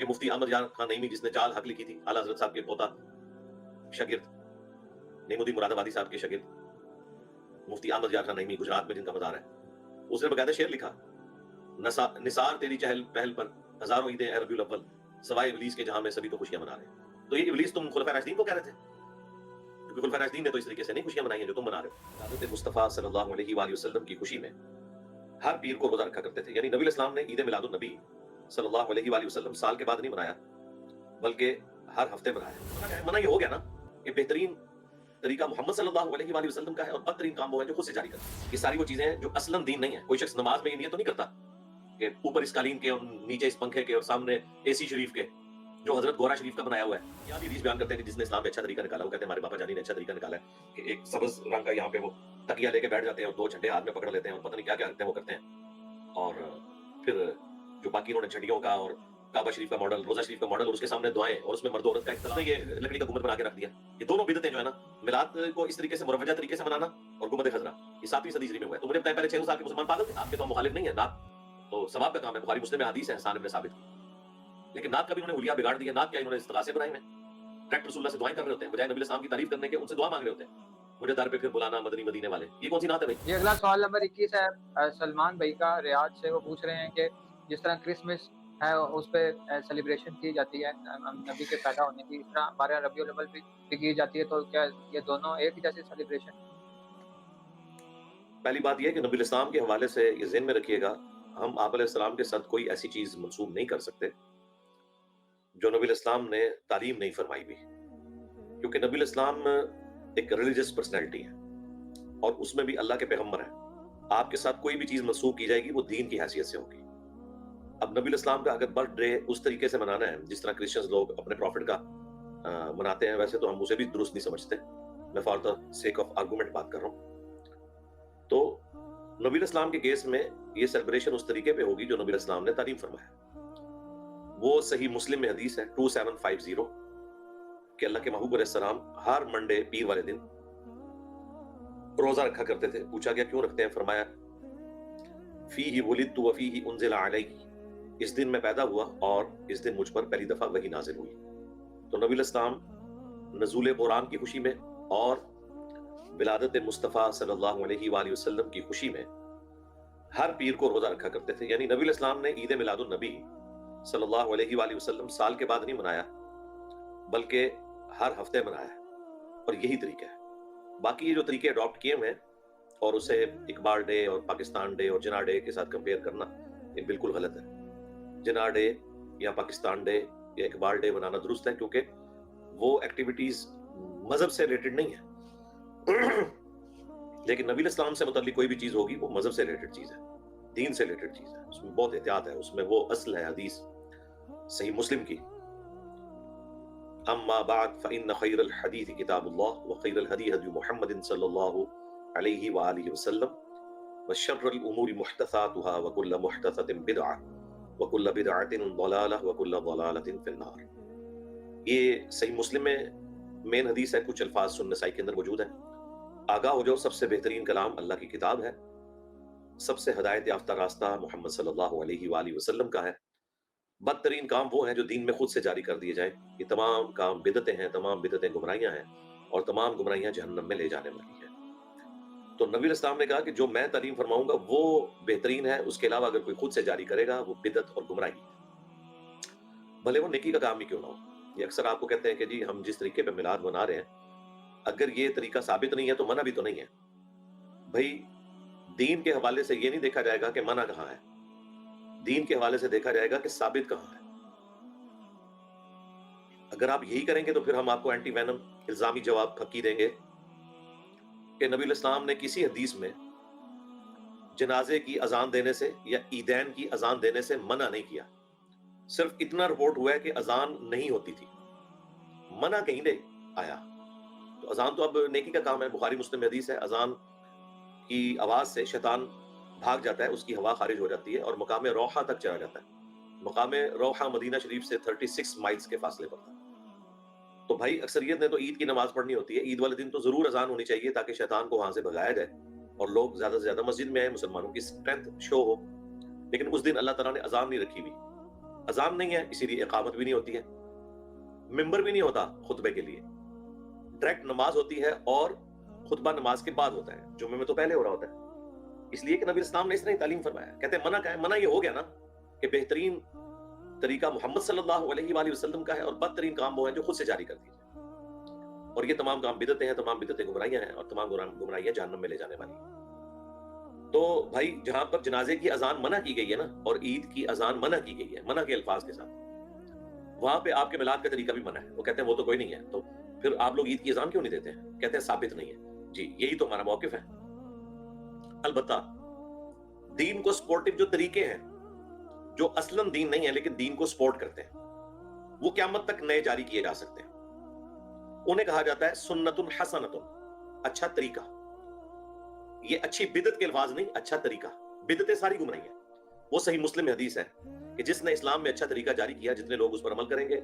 کہ مفتی احمد جان خان نعیمی جس نے چال حق لکھی تھی، اعلیٰ حضرت صاحب کے پوتا شاگرد نعیم الدین مراد آبادی صاحب کے شاگرد مفتی احمد جان خان نعیمی گجرات میں جن کا مزار ہے، اس نے باقاعدہ شعر لکھا، نثار تیری چہل پہل پر ہزاروں عیدیں اے ربیع الاول، سوائے ابلیس کے جہاں میں سبھی تو خوشیاں منا رہے ہیں۔ تو یہ ابلیس تم خلفائے راشدین کو کہہ رہے تھے، کیونکہ خلفائے راشدین نے تو اس طریقے سے نہیں خوشیاں منائی ہیں جو تم منا رہے ہو۔ حضرت مصطفیٰ صلی اللہ علیہ وآلہ وسلم کی خوشی میں ہر پیر کو روزہ رکھا کرتے تھے، یعنی نبی الاسلام نے عید میلاد النبی صلی اللہ علیہ وآلہ وسلم سال کے بعد نہیں منایا بلکہ ہر ہفتے منایا۔ منع یہ ہو گیا نا کہ بہترین طریقہ محمد صلی اللہ علیہ وآلہ وسلم کا ہے اور بدترین کام وہ ہے جو خود سے جاری کرتا ہے۔ یہ ساری وہ چیزیں ہیں جو اصلاً دین نہیں ہے۔ کوئی شخص نماز میں یہ نیت تو نہیں کرتا کہ اوپر اس قالین کے اور نیچے اس پنکھے کے اور سامنے اے سی شریف کے جو حضرت گورا شریف کا بنایا ہوا ہے۔ یہاں بھی حدیث بیان کرتے ہیں کہ جس نے اسلام میں اچھا طریقہ نکالا، وہ کہتے ہیں ہمارے باپا جانی نے اچھا طریقہ نکالا ہے کہ ایک سبز رنگ کا یہاں پہ وہ تکیہ لے کے بیٹھ جاتے ہیں اور 2 جھنڈے ہاتھ میں پکڑ لیتے ہیں اور پتہ نہیں کیا کیا کرتے ہیں وہ کرتے ہیں، اور پھر جو باقی انہوں نے جھنڈیوں کا اور کعبہ شریف کا ماڈل، روزہ شریف کا ماڈل اور اس کے سامنے دعائیں اور اس میں مرد و عورت کا اختلاف، یہ لکڑی کا گنبد بنا کے رکھ دیا۔ یہ دونوں بدعتیں جو ہے نا، میلاد کو اس طریقے سے مروجہ طریقے سے منانا اور گنبد خضرا، یہ 7ویں صدی ہجری میں ہوا ہے۔ تو مجھے بتائیں پہلے 600 سال کے مسلمان پاگل تھے؟ آپ کے تو مخالف نہیں ہے، نعت تو ثواب کا کام ہے، بخاری مسلم میں حدیث ہے حسان بن ثابت کی، لیکن نعت کا بھی انہوں نے حلیہ بگاڑ دیا۔ نعت کیا انہوں نے استغاثے بنائے ہیں، ڈائریکٹ رسول اللہ سے دعائیں کر رہے ہوتے ہیں، بجائے نبی الاسلام کی تعریف کرنے کے ان سے دعا مانگ رہے ہوتے ہیں، مجھے در پہ پھر بلانا مدنی مدینے والے۔ یہ کون سی نعت ہے بھائی؟ یہ اگلا سوال نمبر 21 ہے سلمان بھائی کا ریاض سے۔ وہ پوچھ رہے ہیں کہ جس طرح کرسمس ہے اس پہ سیلیبریشن کی جاتی ہے نبی کے پیدا ہونے کی، اس طرح 12 ربیع الاول بھی کی جاتی ہے، تو کیا یہ دونوں ایک جیسی سیلیبریشن؟ پہلی بات یہ ہے کہ نبی الاسلام کے حوالے سے یہ ذہن میں رکھیے گا، ہم آپ علیہ السلام کے ساتھ کوئی ایسی چیز منسوب نہیں کر سکتے جو نبی الاسلام نے تعلیم نہیں فرمائی بھی، کیونکہ نبی الاسلام ایک ریلیجس پرسنالٹی ہے اور اس میں بھی اللہ کے پیغمبر ہیں۔ آپ کے ساتھ کوئی بھی چیز منسوب کی جائے گی وہ دین کی حیثیت سے ہوگی۔ اب نبی الاسلام کا اگر برتھ ڈے اس طریقے سے منانا ہے جس طرح کرسچنز لوگ اپنے پروفٹ کا مناتے ہیں، ویسے تو ہم اسے بھی درست نہیں سمجھتے، میں for the sake of argument بات کر رہا ہوں۔ تو نبی الاسلام کے کیس میں یہ سیلیبریشن اس طریقے پہ ہوگی جو نبی الاسلام نے تعلیم فرمایا۔ وہ صحیح مسلم میں حدیث ہے 2750 کہ اللہ کے محبوب علیہ السلام ہر منڈے پیر والے دن روزہ رکھا کرتے تھے۔ پوچھا گیا کیوں رکھتے ہیں؟ فرمایا فیہ ولدت وفیہ انزل علی، اس دن میں پیدا ہوا اور اس دن مجھ پر پہلی دفعہ وحی نازل ہوئی۔ تو نبی الاسلام نزول قرآن کی خوشی میں اور ولادت مصطفیٰ صلی اللہ علیہ وآلہ وسلم کی خوشی میں ہر پیر کو روزہ رکھا کرتے تھے، یعنی نبی الاسلام نے عید میلاد النبی صلی اللہ علیہ وآلہ وسلم سال کے بعد نہیں منایا بلکہ ہر ہفتے منایا، اور یہی طریقہ ہے۔ باقی یہ جو طریقے اڈاپٹ کیے ہوئے ہیں اور اسے اقبال ڈے اور پاکستان ڈے اور جناح ڈے کے ساتھ کمپیئر کرنا، یہ بالکل غلط ہے۔ جناح ڈے یا پاکستان ڈے یا اقبال ڈے منانا درست ہے، کیونکہ وہ ایکٹیویٹیز مذہب سے ریلیٹڈ نہیں ہیں، لیکن نبی الاسلام سے متعلق کوئی بھی چیز ہوگی وہ مذہب سے ریلیٹڈ چیز ہے، دین سے ریلیٹڈ چیز ہے، اس میں بہت احتیاط ہے، اس میں وہ اصل ہے حدیث صحیح مسلم کی، اما بعد فإن خیر الحدیث کتاب اللہ وخیر الہدی ہدی محمد صلی اللہ علیہ وآلہ وسلم وشر الامور محدثاتها وکل محدثۃ بدعہ وکل بدعۃ ضلالہ وکل ضلالۃ فی النار۔ یہ صحیح مسلم میں مین حدیث ہے، کچھ الفاظ سنن نسائی کے اندر موجود ہیں۔ آگاہ ہو جاؤ، سب سے بہترین کلام اللہ کی کتاب ہے، سب سے ہدایت یافتہ راستہ محمد صلی اللہ علیہ وآلہ وسلم کا ہے۔ بدترین کام وہ ہیں جو دین میں خود سے جاری کر دیے جائیں، یہ تمام کام بدعتیں ہیں، تمام بدعتیں گمراہیاں ہیں اور تمام گمراہیاں جہنم میں لے جانے والی ہیں۔ تو نبی الاسلام نے کہا کہ جو میں تعلیم فرماؤں گا وہ بہترین ہے، اس کے علاوہ اگر کوئی خود سے جاری کرے گا وہ بدعت اور گمراہی ہے، بھلے وہ نیکی کا کام ہی کیوں نہ ہو۔ یہ اکثر آپ کو کہتے ہیں کہ جی ہم جس طریقے پہ میلاد منا رہے ہیں، اگر یہ طریقہ ثابت نہیں ہے تو منع بھی تو نہیں ہے۔ بھائی دین کے حوالے سے یہ نہیں دیکھا جائے گا کہ منع کہاں ہے، دین کے حوالے سے دیکھا جائے گا کہ ثابت کہاں ہے۔ اگر آپ یہی کریں گے تو پھر ہم آپ کو اینٹی وینم الزامی جواب پھکی دیں گے کہ نبی الاسلام نے کسی حدیث میں جنازے کی اذان دینے سے یا عیدین کی اذان دینے سے منع نہیں کیا، صرف اتنا رپورٹ ہوا ہے کہ اذان نہیں ہوتی تھی، منع کہیں نہیں آیا۔ تو اذان تو اب نیکی کا کام ہے، بخاری مسلم میں حدیث ہے اذان کی آواز سے شیطان بھاگ جاتا ہے، اس کی ہوا خارج ہو جاتی ہے اور مقام روحہ تک چلا جاتا ہے۔ مقام روحہ مدینہ شریف سے 36 مائلز کے فاصلے پر تھا۔ تو بھائی اکثریت نے تو عید کی نماز پڑھنی ہوتی ہے، عید والے دن تو ضرور اذان ہونی چاہیے تاکہ شیطان کو وہاں سے بھگایا جائے اور لوگ زیادہ سے زیادہ مسجد میں آئے، مسلمانوں کی اسٹرینتھ شو ہو، لیکن اس دن اللہ تعالیٰ نے اذان نہیں رکھی ہوئی۔ اذان نہیں ہے اسی لیے اقامت بھی نہیں ہوتی ہے، ممبر بھی نہیں ہوتا خطبے کے لیے، ڈائریکٹ نماز ہوتی ہے اور خطبہ نماز کے بعد ہوتا ہے، جمعے میں تو پہلے ہو رہا ہوتا ہے، اس لیے کہ نبی اسلام نے اس نے تعلیم فرمایا. کہتے ہیں منع کا ہے، منع یہ ہو گیا نا کہ بہترین طریقہ محمد صلی اللہ علیہ وآلہ وسلم کا ہے اور بدترین کام وہ ہیں جو خود سے جاری کر دیے جائیں، اور یہ تمام کام بدعتیں ہیں، تمام بدعتیں گمراہیاں ہیں، اور تمام گمراہیاں جہنم میں لے جانے والی ہیں. تو بھائی جہاں پر جنازے کی اذان منع کی گئی ہے نا، اور عید کی اذان منع کی گئی ہے منع کے الفاظ کے ساتھ، وہاں پہ آپ کے میلاد کا طریقہ بھی منع ہے. وہ کہتے ہیں وہ تو کوئی نہیں ہے، تو پھر آپ لوگ عید کی اذان کیوں نہیں دیتے ہیں؟ کہتے ہیں ثابت نہیں ہے. جی یہی تو ہمارا موقف ہے. البتہ دین کو سپورٹو جو طریقے ہیں جو اصلاً دین نہیں ہے لیکن دین کو سپورٹ کرتے ہیں، وہ قیامت تک نئے جاری کیے جا سکتے ہیں. انہیں کہا جاتا ہے سنت حسنۃ، اچھا طریقہ. یہ اچھی بدعت کے الفاظ نہیں، اچھا طریقہ. بدعتیں ساری گمراہی ہیں. وہ صحیح مسلم میں حدیث ہے کہ جس نے اسلام میں اچھا طریقہ جاری کیا، جتنے لوگ اس پر عمل کریں گے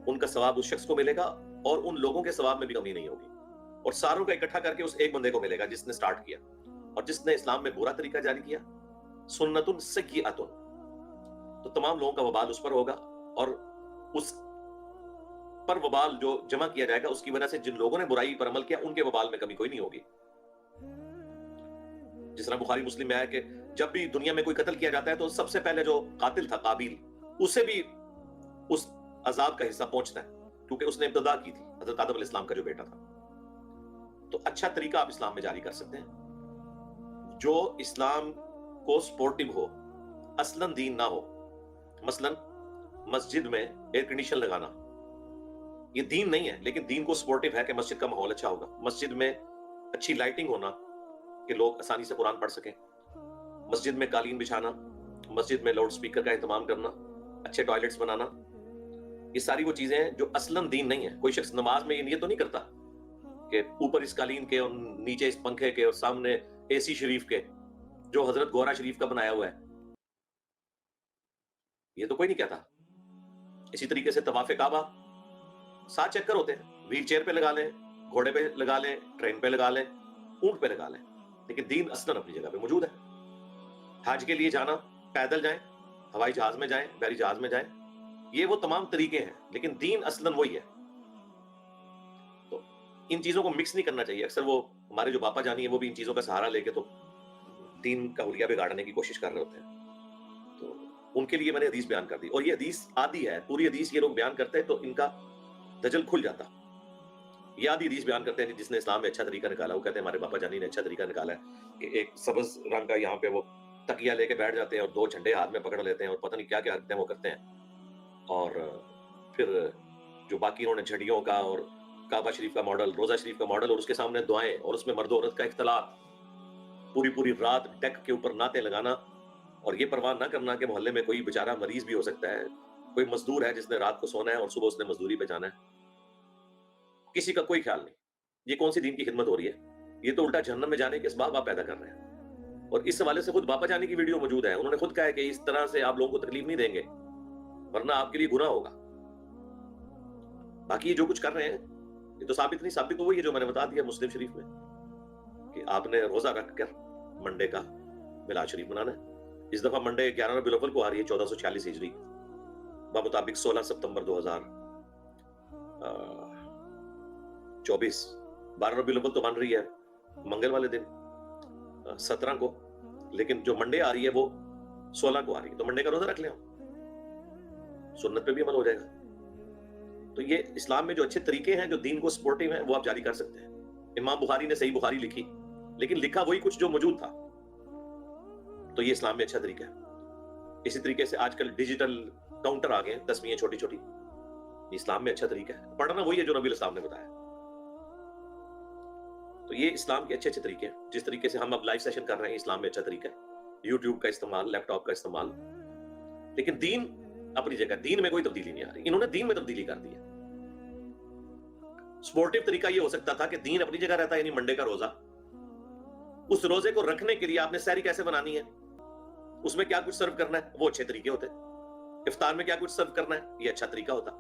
ان کا ثواب اس شخص کو ملے گا، اور ان لوگوں کے ثواب میں بھی کمی نہیں ہوگی، اور ساروں کا اکٹھا کر کے اس ایک بندے کو ملے گا جس نے سٹارٹ کیا. اور جس نے اسلام میں برا طریقہ جاری کیا، سنت سیئۃ، تو تمام لوگوں کا وبال اس پر ہوگا، اور اس پر وبال جو جمع کیا جائے گا اس کی وجہ سے جن لوگوں نے برائی پر عمل کیا ان کے وبال میں کمی کوئی نہیں ہوگی. جس طرح بخاری مسلم میں آیا کہ جب بھی دنیا میں کوئی قتل کیا جاتا ہے تو سب سے پہلے جو قاتل تھا قابیل، اسے بھی اس عذاب کا حصہ پہنچتا ہے کیونکہ اس نے ابتدا کی تھی، حضرت آدم علیہ السلام کا جو بیٹا تھا. تو اچھا طریقہ آپ اسلام میں جاری کر سکتے ہیں جو اسلام کو سپورٹو ہو، اصلاً دین نہ ہو. مثلا مسجد میں ایئر کنڈیشن لگانا یہ دین نہیں ہے، لیکن دین کو سپورٹو ہے کہ مسجد کا ماحول اچھا ہوگا. مسجد میں اچھی لائٹنگ ہونا کہ لوگ آسانی سے قرآن پڑھ سکیں، مسجد میں قالین بچھانا، مسجد میں لاؤڈ سپیکر کا اہتمام کرنا، اچھے ٹوائلٹس بنانا، یہ ساری وہ چیزیں ہیں جو اصلاً دین نہیں ہے. کوئی شخص نماز میں یہ نیت تو نہیں کرتا کہ اوپر اس قالین کے اور نیچے اس پنکھے کے اور سامنے اے سی شریف کے جو حضرت گورا شریف کا بنایا ہوا ہے، یہ تو کوئی نہیں کہتا. اسی طریقے سے طواف کعبہ 7 چکر ہوتے ہیں، ویل چیئر پہ لگا لیں، گھوڑے پہ لگا لیں، ٹرین پہ لگا لیں، اونٹ پہ لگا لیں، لیکن دین اصلاً اپنی جگہ پہ موجود ہے. حج کے لیے جانا، پیدل جائیں، ہوائی جہاز میں جائیں، بحری جہاز میں جائیں، یہ وہ تمام طریقے ہیں، لیکن دین اصلاً وہی ہے. تو ان چیزوں کو مکس نہیں کرنا چاہیے. اکثر وہ ہمارے جو باپا جانی ہیں وہ بھی ان چیزوں کا سہارا لے کے تو دین کا حلیہ بگاڑنے کی کوشش کر رہے ہوتے ہیں. تو ان کے لیے میں نے حدیث بیان کر دی، اور یہ حدیث آدھی ہے، پوری حدیث یہ لوگ بیان کرتے ہیں تو ان کا دجل کھل جاتا. یہ آدھی حدیث بیان کرتے ہیں کہ جس نے اسلام میں اچھا طریقہ نکالا، وہ کہتے ہیں ہمارے باپا جانی نے اچھا طریقہ نکالا ہے کہ ایک سبز رنگ کا یہاں پہ وہ تکیہ لے کے بیٹھ جاتے ہیں اور 2 جھنڈے ہاتھ میں پکڑ لیتے ہیں اور پتہ نہیں کیا کیا حرکتیں وہ کرتے ہیں. اور پھر جو باقی انہوں نے جھڑیوں کا اور کعبہ شریف کا ماڈل، روزہ شریف کا ماڈل، اور اس کے سامنے دعائیں، اور اس میں مرد و عورت کا اختلاط، پوری رات ڈیک کے اوپر نعتیں لگانا، اور یہ پرواہ نہ کرنا کہ محلے میں کوئی بیچارہ مریض بھی ہو سکتا ہے، کوئی مزدور ہے جس نے رات کو سونا ہے اور صبح اس نے مزدوری پہ جانا ہے. کسی کا کوئی خیال نہیں. یہ کون سی دین کی خدمت ہو رہی ہے؟ یہ تو الٹا جہنم میں جانے کے اسباب آپ پیدا کر رہے ہیں. اور اس حوالے سے خود باپا جانی کی ویڈیو موجود ہے، انہوں نے خود کہا ہے کہ اس طرح سے آپ لوگوں کو تکلیف نہیں دیں گے ورنہ آپ کے لیے گناہ ہوگا. باقی یہ جو کچھ کر رہے ہیں یہ تو ثابت نہیں. ثابت تو وہی ہے جو میں نے بتا دیا مسلم شریف میں کہ آپ نے روزہ رکھ کر منڈے کا میلاد شریف منانا ہے. اس دفعہ منڈے 11 ربیع الاول کو آ رہی ہے 1446 ہجری، بمطابق 16 ستمبر 2024. 12 ربیع الاول تو بن رہی ہے منگل والے دن 17 کو، لیکن جو منڈے آ رہی ہے وہ 16 کو آ رہی ہے، تو منڈے کا روزہ رکھ لیں ہم، سنت پہ بھی عمل ہو جائے گا. تو یہ اسلام میں جو اچھے طریقے ہیں جو دین کو سپورٹو ہیں وہ آپ جاری کر سکتے ہیں. امام بخاری نے صحیح بخاری لکھی، لیکن لکھا وہی کچھ جو موجود تھا، تو یہ اسلام میں اچھا طریقہ ہے. اسی طریقے سے آج کل ڈیجیٹل کاؤنٹر آ گئے ہیں، تسبیحیں چھوٹی چھوٹی، یہ اسلام میں اچھا طریقہ ہے. پڑھنا وہی ہے جو نبی الاسلام نے بتایا. تو یہ اسلام کے اچھے طریقے ہیں. جس طریقے سے ہم اب لائیو سیشن کر رہے ہیں اسلام میں اچھا طریقہ ہے، یوٹیوب کا استعمال، لیپ ٹاپ کا استعمال. لیکن دین اپنی جگہ، دین میں کوئی تبدیلی نہیں آ رہی. انہوں نے دین میں تبدیلی کر دی ہے. سپورٹو طریقہ یہ ہو سکتا تھا کہ دین اپنی جگہ رہتا ہے، یعنی منڈے کا روزہ، اس روزے کو رکھنے کے لیے آپ نے سحری کیسے بنانی ہے، اس میں کیا کچھ سرو کرنا ہے، وہ اچھے طریقے ہوتے. افطار میں کیا کچھ سرو کرنا ہے، یہ اچھا طریقہ ہوتا.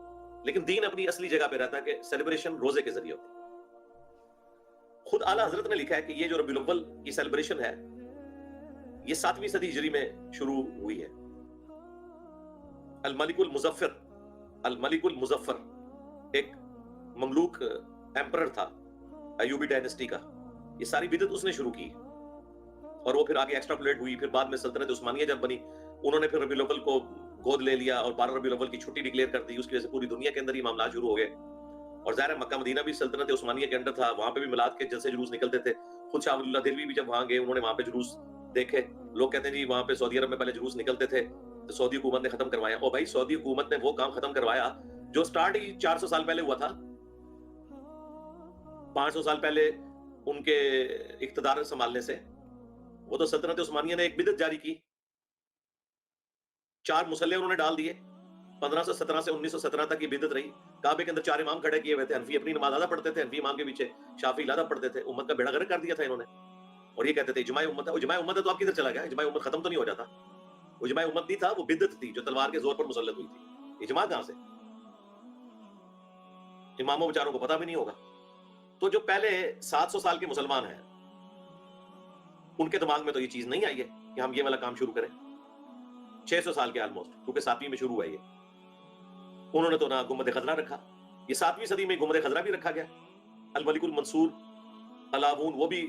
لیکن دین اپنی اصلی جگہ پہ رہتا ہے کہ سیلیبریشن روزے کے ذریعے ہوتی. خود اعلیٰ حضرت نے لکھا ہے کہ یہ جو ربیع الاول کی سیلیبریشن ہے یہ 7ویں صدی ہجری میں شروع ہوئی ہے، الملک المظفر، الملک المظفر ایک مملوک ایمپرر تھا ایوبی ڈائنسٹی کا، یہ ساری بدعت اس نے شروع کی اور وہ پھر آگے ایکسٹراپولیٹ ہوئی. پھر بعد میں سلطنت عثمانیہ جب بنی انہوں نے پھر ربیع الاول کو گود لے لیا اور 12 ربیع الاول کی چھٹی ڈکلیئر کر دی. اس کی وجہ سے پوری دنیا کے اندر یہ معاملات شروع ہو گئے. اور ظاہر ہے مکہ مدینہ بھی سلطنت عثمانیہ کے انڈر تھا، وہاں پہ بھی میلاد کے جلسے جلوس نکلتے تھے. خود شاہ ولی اللہ دہلوی بھی جب وہاں گئے انہوں نے وہاں پہ جلوس دیکھے. لوگ کہتے ہیں جی وہاں پہ سعودی عرب میں پہلے جلوس نکلتے تھے تو سعودی حکومت نے ختم کروایا. اور بھائی سعودی حکومت نے وہ کام ختم کروایا جو سٹارٹ ہی 400 سال پہلے ہوا تھا. 500 سال پہلے ان کے اقتدار سنبھالنے سے وہ تو سلطنت عثمانیہ نے ایک بدعت جاری کی، 4 مسلح انہوں نے ڈال دیے. 1517 سے 1917 تک یہ بدعت رہی. کعبے کے اندر 4 امام کھڑے کیے ہوئے تھے. حنفی اپنی نماز آدھا پڑھتے تھے، حنفی امام کے پیچھے شافعی آدھا پڑھتے تھے. امت کا بیڑا غرق کر دیا تھا انہوں نے. اور یہ کہتے تھے اجماع امت ہے. اجماع امت ہے تو آپ کدھر چلا گیا؟ اجماع امت ختم تو نہیں ہو جاتا. اجماع امت نہیں تھا، وہ بدعت تھی جو تلوار کے زور پر مسلط ہوئی تھی. اجماع کہاں سے؟ اماموں بیچاروں کو پتہ بھی نہیں ہوگا. تو جو پہلے 700 سال کے مسلمان ہیں ان کے دماغ میں تو یہ چیز نہیں آئی ہے کہ ہم یہ والا کام شروع کریں. 600 سال کے آلموسٹ، کیونکہ 7ویں میں شروع ہوا یہ. انہوں نے تو نہ گنبد خضرا رکھا. یہ 7ویں صدی میں گنبد خضرا بھی رکھا گیا. الملک المنصور الاوون وہ بھی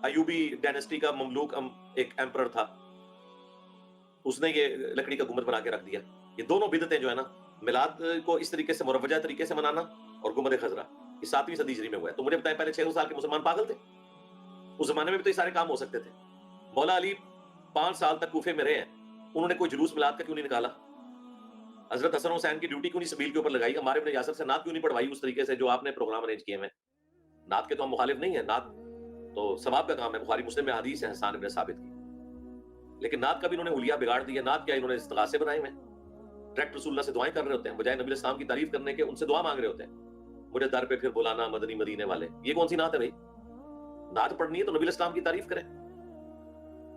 ایوبی ڈائنسٹی کا مملوک ایک ایمپرر تھا، اس نے یہ لکڑی کا گنبد بنا کے رکھ دیا. یہ دونوں بدعتیں جو ہے نا، میلاد کو اس طریقے سے مروجہ طریقے سے منانا اور گنبد خضرا، یہ 7ویں صدی ہجری میں ہوا ہے. تو مجھے بتائیں پہلے 600 سال کے مسلمان پاگل تھے؟ اس زمانے میں بھی تو یہ سارے کام ہو سکتے تھے. مولا علی 5 سال تک کوفے میں رہے ہیں، انہوں نے کوئی جلوس میلاد کا کیوں نہیں نکالا؟ حضرت حسن حسین کی ڈیوٹی کیوں نہیں سبیل کے اوپر لگائی؟ عمار ابن یاسر سے نعت کیوں نہیں پڑھوائی اس طریقے سے جو آپ نے پروگرام ارینج کیے ہوئے؟ نعت کے تو ہم مخالف نہیں ہیں، نعت تو ثواب کا کام ہے. بخاری مسلم میں حدیث ہے حسان ابن ثابت کی. لیکن نعت کا بھی انہوں نے حلیہ بگاڑ دیا. نعت کیا انہوں نے استغاثے بنائے ہوئے ہیں. ڈائریکٹ رسول اللہ سے دعائیں کر رہے ہوتے ہیں، بجائے نبی الاسلام کی تعریف کرنے کے ان سے دعا مانگ رہے ہوتے ہیں. مجھے در پہ پھر بلانا مدنی مدینے والے، یہ کون سی نعت ہے بھائی؟ نعت پڑھنی ہے تو نبی الاسلام کی تعریف کریں.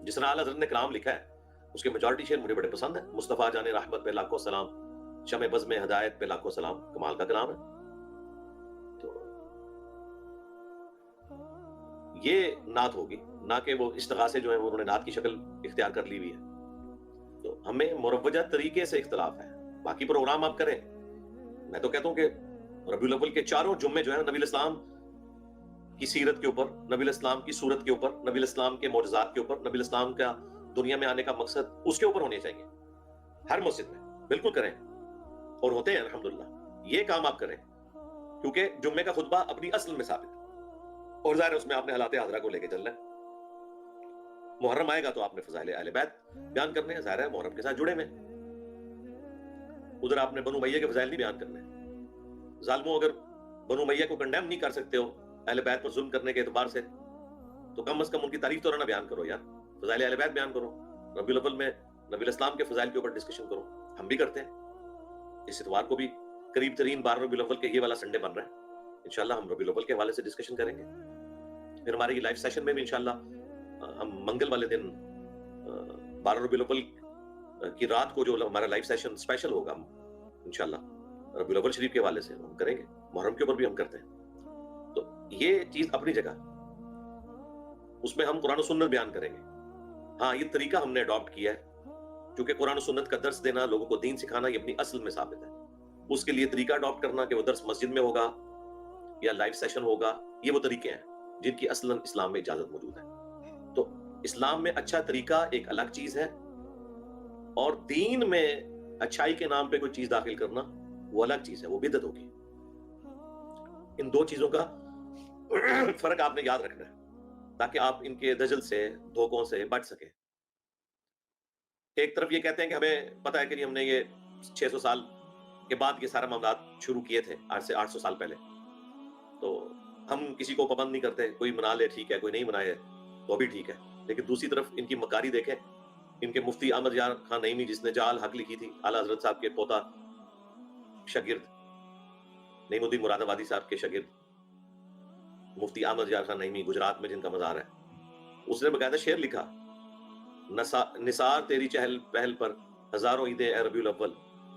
جس طرح اعلیٰ حضرت نے کلام لکھا ہے اس کے میجورٹی شعر مجھے بڑے پسند ہیں. مصطفیٰ جان رحمت پہ لاکھوں سلام، شمع بزم ہدایت پہ لاکھوں سلام. کمال کا کلام ہے. تو یہ نعت ہوگی، نہ کہ وہ استغاثے جو ہیں وہ انہوں نے نعت کی شکل اختیار کر لی ہوئی ہے. تو ہمیں مروجہ طریقے سے اختلاف ہے. باقی پروگرام آپ کریں. میں تو کہتا ہوں کہ ربیع الاول کے 4 جمعے جو ہے نبی الاسلام کی سیرت کے اوپر، نبی الاسلام کی صورت کے اوپر، نبی الاسلام کے معجزات کے اوپر، نبی الاسلام کا دنیا میں آنے کا مقصد اس کے اوپر ہونے چاہیے. ہر مسجد میں بالکل کریں، اور ہوتے ہیں الحمدللہ. یہ کام آپ کریں کیونکہ جمعے کا خطبہ اپنی اصل میں ثابت ہے. اور ظاہر ہے اس میں آپ نے حالات حاضرہ کو لے کے چلنا ہے. محرم آئے گا تو آپ نے فضائل اہل بیت بیان کرنے ہیں، ظاہر ہے محرم کے ساتھ جڑے میں. ادھر آپ نے بنو امیہ کے فضائل نہیں بیان کرنے. ظالموں اگر بنو امیہ کو کنڈیم نہیں کر سکتے ہو اہل بیت پر ظلم کرنے کے اعتبار سے تو کم از کم ان کی تعریف تو نہ بیان کرو یار. فضائل اہل بیت بیان کرو. ربیع الاول میں نبی الاسلام کے فضائل کے اوپر ڈسکشن کرو. ہم بھی کرتے ہیں. اس اتوار کو بھی قریب ترین 12 ربیع الاول کے یہ والا سنڈے بن رہا ہے. انشاءاللہ ہم ربیع الاول کے حوالے سے ڈسکشن کریں گے. پھر ہمارے یہ لائیو سیشن میں بھی انشاءاللہ ہم منگل والے دن 12 ربیع الاول کی رات کو جو ہمارا لائیو سیشن اسپیشل ہوگا، ہم انشاءاللہ ربیع الاول شریف کے حوالے سے ہم کریں گے. محرم کے اوپر بھی ہم کرتے ہیں. تو یہ چیز اپنی جگہ، اس میں ہم قرآن و سنت بیان کریں گے. ہاں یہ طریقہ ہم نے اڈاپٹ کیا ہے کیونکہ قرآن و سنت کا درس دینا، لوگوں کو دین سکھانا، یہ اپنی اصل میں ثابت ہے. اس کے لیے طریقہ اڈاپٹ کرنا کہ وہ درس مسجد میں ہوگا یا لائیو سیشن ہوگا، یہ وہ طریقے ہیں جن کی اصلاً اسلام میں اجازت موجود ہے. تو اسلام میں اچھا طریقہ ایک الگ چیز ہے، اور دین میں اچھائی کے نام پہ کوئی چیز داخل کرنا وہ الگ چیز ہے، وہ بدعت ہوگی. ان 2 چیزوں کا فرق آپ نے یاد رکھنا ہے تاکہ آپ ان کے دجل سے، دھوکوں سے بچ سکیں. ایک طرف یہ کہتے ہیں کہ ہمیں پتہ ہے کہ ہم نے یہ 600 سال کے بعد یہ سارا معاملات شروع کیے تھے، آج سے 800 سال پہلے، تو ہم کسی کو پابند نہیں کرتے. کوئی منا لے ٹھیک ہے، کوئی نہیں منائے تو بھی ٹھیک ہے. لیکن دوسری طرف ان کی مکاری دیکھیں. ان کے مفتی احمد یار خان نعیمی جس نے جال حق لکھی تھی، اعلیٰ حضرت صاحب کے پوتا شاگرد نعیم الدین مراد آبادی صاحب کے شاگرد مفتی احمد یار خان نعیمی، گجرات میں جن کا مزار ہے، اس نے باقاعدہ شعر لکھا، نثار تیری چہل پہل پر ہزاروں عیدیں اے ربیع الاول،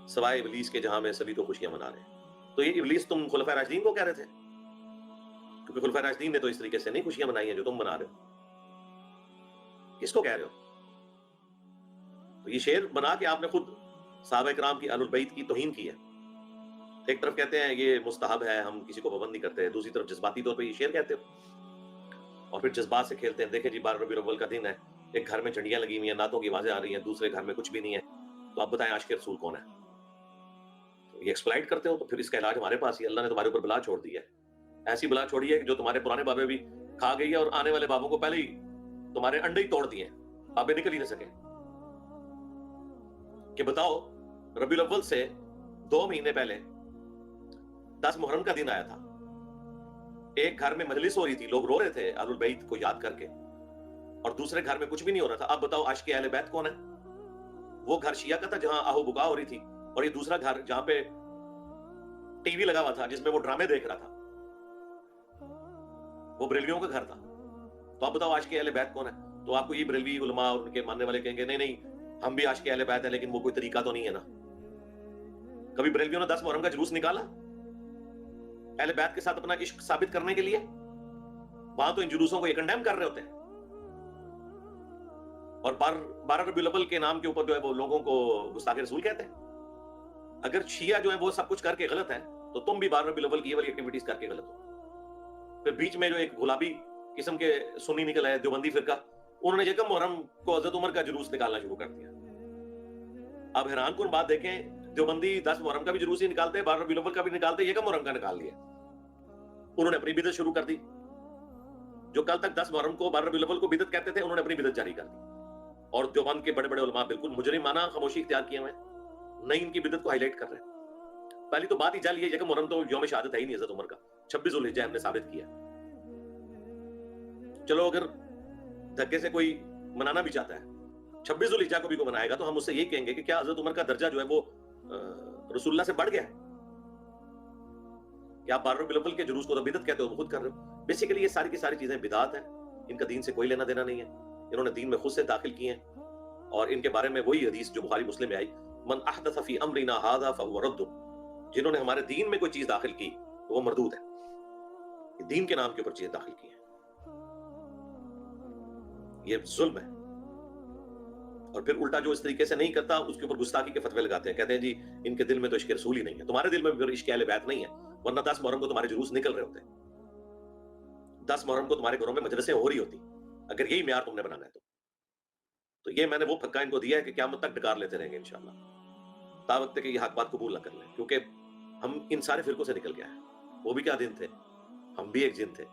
سوائے ابلیس کے جہاں میں سبھی تو خوشیاں منا رہے ہیں. تو یہ ابلیس تم خلفائے راشدین کو کہہ رہے تھے، کیونکہ خلفائے راشدین نے تو اس طریقے سے نہیں خوشیاں منائی ہیں جو تم منا رہے ہو. کس کو کہہ رہے ہو؟ تو یہ شعر بنا کے آپ نے خود صحابہ کرام کی اہل البیت کی توہین کی ہے. ایک طرف کہتے ہیں یہ مستحب ہے، ہم کسی کو پابند نہیں کرتے، دوسری طرف جذباتی طور پہ یہ شعر کہتے ہو اور پھر جذبات سے کھیلتے ہیں. دیکھیں جی 12 ربیع الاول کا دن ہے، ایک گھر میں جھنڈیاں لگی ہوئی ہیں، نعتوں کی آوازیں آ رہی ہیں، دوسرے گھر میں کچھ بھی نہیں ہے، تو آپ بتائیں عاشق رسول کون ہے؟ یہ ایکسپلائٹ کرتے ہو تو پھر اس کا علاج ہمارے پاس ہی. اللہ نے تمہارے اوپر بلا چھوڑ دی ہے، ایسی بلا چھوڑی ہے کہ جو تمہارے پرانے بابے بھی کھا گئی ہے اور آنے والے بابوں کو پہلے ہی تمہارے انڈے ہی توڑ دیے ہیں، بابے نکل ہی نہ سکے. کہ بتاؤ ربیع الاول سے 2 مہینے پہلے 10 محرم کا دن آیا تھا، ایک گھر میں مجلس ہو رہی تھی، لوگ رو رہے تھے اہل البیت کو یاد کر کے، اور دوسرے گھر میں کچھ بھی نہیں ہو رہا تھا. اب بتاؤ عاشق اہل بیت کون ہے؟ وہ گھر شیعہ کا تھا جہاں آہو بکا ہو رہی تھی، اور یہ دوسرا گھر جہاں پہ ٹی وی لگا ہوا تھا جس میں وہ ڈرامے دیکھ رہا تھا، وہ بریلویوں کا گھر تھا. تو آپ بتاؤ عاشق اہل بیت کون ہے؟ تو آپ کو یہ بریلوی علماء اور ان کے ماننے والے کہیں گے نہیں نہیں ہم بھی عاشق اہل بیت ہیں، لیکن وہ کوئی طریقہ تو نہیں ہے نا. کبھی بریلویوں نے 10 محرم کا جلوس نکالا اہل بیت کے ساتھ اپنا عشق ثابت کرنے کے لیے؟ وہاں تو ان جلوسوں کو یہ کنڈیم کر رہے ہوتے ہیں، اور 12 ربیع الاول کے نام کے اوپر جو ہے وہ لوگوں کو گستاخ رسول کہتے ہیں. اگر شیعہ جو ہے وہ سب کچھ کر کے غلط ہے تو تم بھی 12 ربیع الاول کی یہ والی ایکٹیویٹیز کر کے غلط ہو. پھر بیچ میں جو ایک گلابی قسم کے سنی نکل آئے دیوبندی فرقہ، انہوں نے یکم محرم کو حضرت عمر کا جلوس نکالنا شروع کر دیا. اب حیران کن بات دیکھیں، دیوبندی 10 محرم کا بھی جلوس ہی نکالتے، 12 ربیع الاول کا بھی نکالتے، یکم محرم کا نکال لیا. انہوں نے اپنی بدعت شروع کر دی. جو کل تک 10 محرم کو 12 ربیع الاول کو بدعت کہتے تھے، انہوں نے اپنی بدعت جاری کر دی. اور دیوبند کے بڑے بڑے علماء بالکل مجرمانہ خاموشی اختیار کیے ہوئے ہیں، نہیں ان کی بدعت کو ہائی لائٹ کر رہے ہیں. پہلی تو بات ہی جل یہ یکم محرم تو یوم شہادت ہے ہی نہیں حضرت عمر کا، 26 ذوالحجہ ہم نے ثابت کیا. چلو اگر دھکے سے کوئی منانا بھی چاہتا ہے، 26 ذوالحجہ کو بھی کوئی منائے گا تو ہم اس سے یہ کہیں گے کہ کیا حضرت عمر کا درجہ جو ہے وہ رسول اللہ سے بڑھ گیا ہے؟ کہ آپ 12 ربیع الاول کے جلوس کو تو بدعت کہتے ہو، وہ خود کر رہے ہو. بیسیکلی یہ ساری کی ساری چیزیں بدعات ہیں، ان کا دین سے کوئی لینا دینا نہیں ہے، انہوں نے دین میں خود سے داخل کیے ہیں. اور ان کے بارے میں وہی حدیث جو بخاری مسلم میں آئی، من احدث فی امرنا ھذا فهو رد، جنہوں نے ہمارے دین میں کوئی چیز داخل کی تو وہ مردود ہے. یہ دین کے نام کے اوپر چیزیں داخل کی ہیں، یہ ظلم ہے. اور پھر الٹا جو اس طریقے سے نہیں کرتا اس کے اوپر گستاخی کے فتوے لگاتے ہیں، کہتے ہیں جی ان کے دل میں تو عشق رسول ہی نہیں ہے. تمہارے دل میں بھی عشق اہل بیت نہیں ہے، ورنہ 10 محرم کو تمہارے جلوس نکل رہے ہوتے ہیں، 10 محرم کو تمہارے گھروں میں مجلسیں ہو رہی ہوتی، اگر یہی معیار تم نے بنانا ہے تو یہ میں نے وہ پھکا ان کو دیا ہے کہ قیامت تک ڈکار لیتے رہیں گے انشاءاللہ، تا وقت کہ یہ حق بات قبول نہ کر لیں. کیونکہ ہم ان سارے فرقوں سے نکل گیا ہے. وہ بھی کیا دن تھے، ہم بھی ایک جن تھے،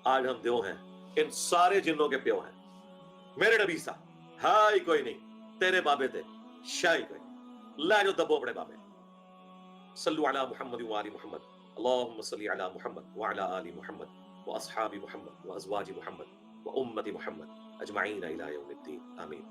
آج ہم دیو ہیں، ان سارے جنوں کے پیو ہیں. میرے نبی سا ہائی کوئی نہیں، تیرے بابے تھے شاہی کوئی نہیں، لے جو دبو اپنے بابے. صلو علی محمد وآل محمد، اللہم صلی علی محمد وعلی آل محمد واصحاب محمد وازواج محمد وامت محمد اجمعین الی یوم الدین، آمین.